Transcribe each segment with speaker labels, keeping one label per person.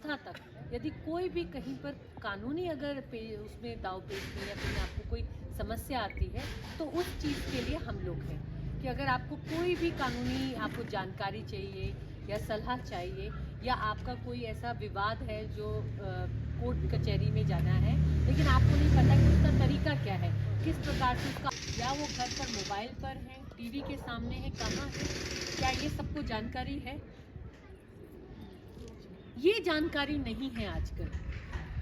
Speaker 1: व्यवस्था तक, यदि कोई भी कहीं पर कानूनी अगर उसमें दाव पेच में या कहीं आपको कोई समस्या आती है, तो उस चीज़ के लिए हम लोग हैं कि अगर आपको कोई भी कानूनी आपको जानकारी चाहिए या सलाह चाहिए, या आपका कोई ऐसा विवाद है जो कोर्ट कचहरी में जाना है लेकिन आपको नहीं पता कि उसका तरीका क्या है, किस प्रकार से उसका, या वो घर पर मोबाइल पर है, टीवी के सामने है, कहाँ है, क्या ये सबको जानकारी है? ये जानकारी नहीं है आजकल।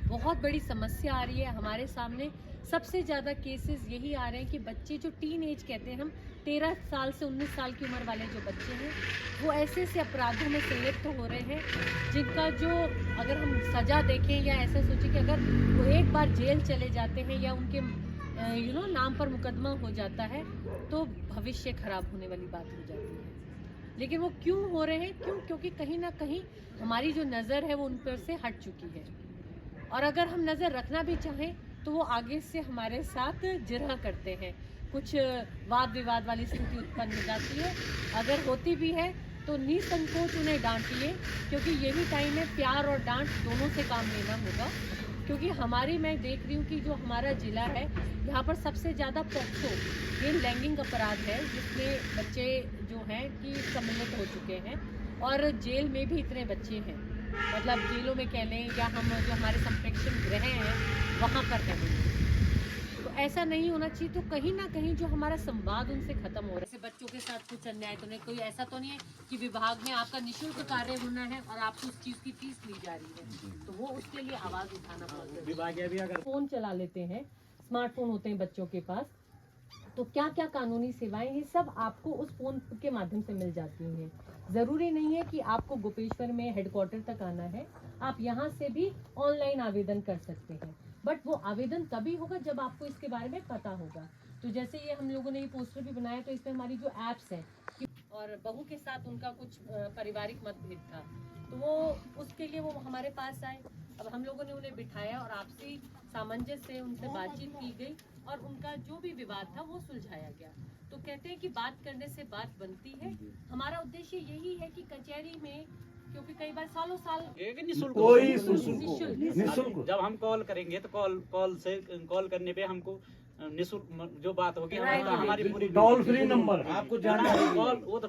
Speaker 1: बहुत बड़ी समस्या आ रही है हमारे सामने। सबसे ज़्यादा केसेस यही आ रहे हैं कि बच्चे जो टीन एज कहते हैं हम, 13 साल से 19 साल की उम्र वाले जो बच्चे हैं, वो ऐसे ऐसे अपराधों में संलिप्त हो रहे हैं जिनका जो, अगर हम सज़ा देखें या ऐसा सोचें कि अगर वो एक बार जेल चले जाते हैं या उनके नाम पर मुकदमा हो जाता है, तो भविष्य खराब होने वाली बात हो जाती है। लेकिन वो क्यों हो रहे हैं? क्योंकि कहीं ना कहीं हमारी जो नज़र है वो उन पर से हट चुकी है, और अगर हम नज़र रखना भी चाहें तो वो आगे से हमारे साथ जिरह करते हैं, कुछ वाद विवाद वाली स्थिति उत्पन्न हो जाती है। अगर होती भी है तो निसंकोच उन्हें डांटिए, क्योंकि यही टाइम है प्यार और डांट दोनों से काम लेना होगा। क्योंकि मैं देख रही हूँ कि जो हमारा ज़िला है, यहाँ पर सबसे ज़्यादा पॉक्सो, ये लैंगिक अपराध है जिसमें बच्चे जो हैं कि सम्मिलित हो चुके हैं, और जेल में भी इतने बच्चे हैं, मतलब जेलों में कह लें या हम जो हमारे संप्रेक्षण गृह हैं वहाँ पर कह लें। तो ऐसा नहीं होना चाहिए। तो कहीं ना कहीं जो हमारा संवाद उनसे खत्म हो रहा है। जैसे बच्चों के साथ कुछ अन्याय तो नहीं, कोई ऐसा तो नहीं है कि विभाग में आपका निःशुल्क कार्य होना है और आपको उस चीज़ की फीस ली जा रही है, तो वो उसके लिए आवाज़ उठाना पड़ता है। भी अगर फ़ोन चला लेते हैं, स्मार्टफोन होते हैं बच्चों के पास, तो क्या क्या कानूनी सेवाएं, ये सब आपको उस फोन के माध्यम से मिल जाती हैं। ज़रूरी नहीं है कि आपको गोपेश्वर में हेडक्वार्टर तक आना है, आप यहाँ से भी ऑनलाइन आवेदन कर सकते हैं। बट वो आवेदन तभी होगा जब आपको इसके बारे में पता होगा। तो जैसे ये हम लोगों ने ये पोस्टर भी बनाया, तो इसमें हमारी जो ऐप्स हैं, और बहू के साथ उनका कुछ पारिवारिक मतभेद था, तो वो उसके लिए वो हमारे पास आए। अब हम लोगों ने उन्हें बिठाया और आपसी सामंजस्य से उनसे बातचीत की गई, और उनका जो भी विवाद था वो सुलझाया गया। तो कहते हैं कि बात करने से बात बनती है। हमारा उद्देश्य यही है कि कचहरी में, क्योंकि कई बार सालों साल
Speaker 2: निःशुल्क जब हम कॉल करेंगे तो कॉल करने पे हमको निःशुल्क जो बात होगी हमारी पूरी
Speaker 3: टोल फ्री नंबर
Speaker 2: आपको जानकारी, कॉल वो तो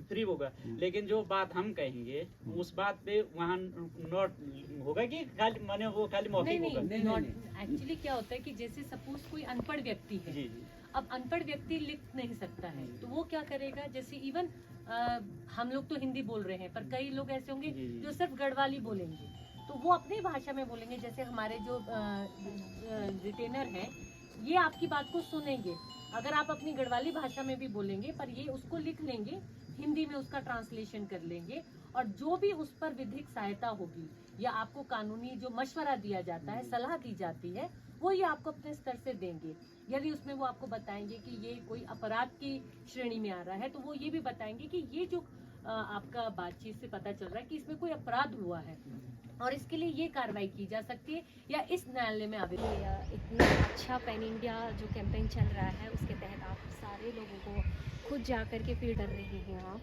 Speaker 2: फ्री होगा, लेकिन जो बात हम कहेंगे उस बात पे वहाँ नोट होगा कि खाली माने वो खाली मौखिक होगा।
Speaker 1: नहीं, एक्चुअली क्या होता है कि जैसे सपोज कोई अनपढ़ व्यक्ति है,
Speaker 2: जी।
Speaker 1: अब अनपढ़ व्यक्ति लिख नहीं सकता है, तो वो क्या करेगा? जैसे इवन हम लोग तो हिंदी बोल रहे हैं, पर कई लोग ऐसे होंगे जो सिर्फ गढ़वाली बोलेंगे, तो वो अपनी भाषा में बोलेंगे। जैसे हमारे जो रिटेनर हैं, ये आपकी बात को सुनेंगे, अगर आप अपनी गढ़वाली भाषा में भी बोलेंगे, पर ये उसको लिख लेंगे, हिंदी में उसका ट्रांसलेशन कर लेंगे, और जो भी उस पर विधिक सहायता होगी या आपको कानूनी जो मशवरा दिया जाता है, सलाह दी जाती है, वो ये आपको अपने स्तर से देंगे। यदि उसमें वो आपको बताएंगे कि ये कोई अपराध की श्रेणी में आ रहा है, तो वो ये भी बताएंगे कि ये जो आपका बातचीत से पता चल रहा है कि इसमें कोई अपराध हुआ है और इसके लिए ये कार्रवाई की जा सकती है, या इस न्यायालय में आवेदन।
Speaker 4: इतना अच्छा पैन इंडिया जो कैंपेन चल रहा है, उसके तहत आप सारे लोगों को खुद जा कर के फील कर रहे हैं आप,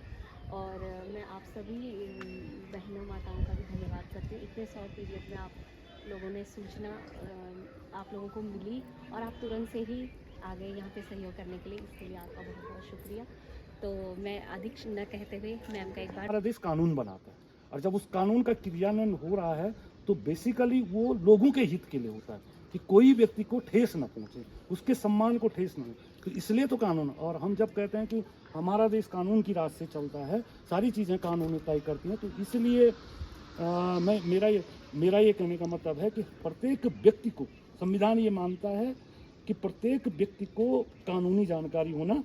Speaker 4: और मैं आप सभी बहनों माताओं का भी धन्यवाद करती हूँ। इतने शॉर्ट पीरियड में आप लोगों ने सूचना आप लोगों को मिली और आप तुरंत से ही आ गए यहाँ पे सहयोग करने के लिए, इसके लिए आपका बहुत बहुत शुक्रिया। तो मैं अधिक न कहते हुए मैम का एक बार,
Speaker 3: हमारा देश कानून बनाता है, और जब उस कानून का क्रियान्वयन हो रहा है तो बेसिकली वो लोगों के हित के लिए होता है कि कोई व्यक्ति को ठेस न पहुंचे, उसके सम्मान को ठेस न हो, तो इसलिए तो कानून। और हम जब कहते हैं कि हमारा देश कानून की राज से चलता है, सारी चीज़ें कानून तय करती हैं, तो इसलिए मेरा ये कहने का मतलब है कि प्रत्येक व्यक्ति को, संविधान ये मानता है कि प्रत्येक व्यक्ति को कानूनी जानकारी होना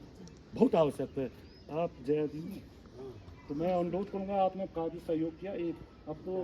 Speaker 3: बहुत आवश्यक है। आप जय दी, तो मैं अनुरोध करूँगा, आपने काफ़ी सहयोग किया। अब तो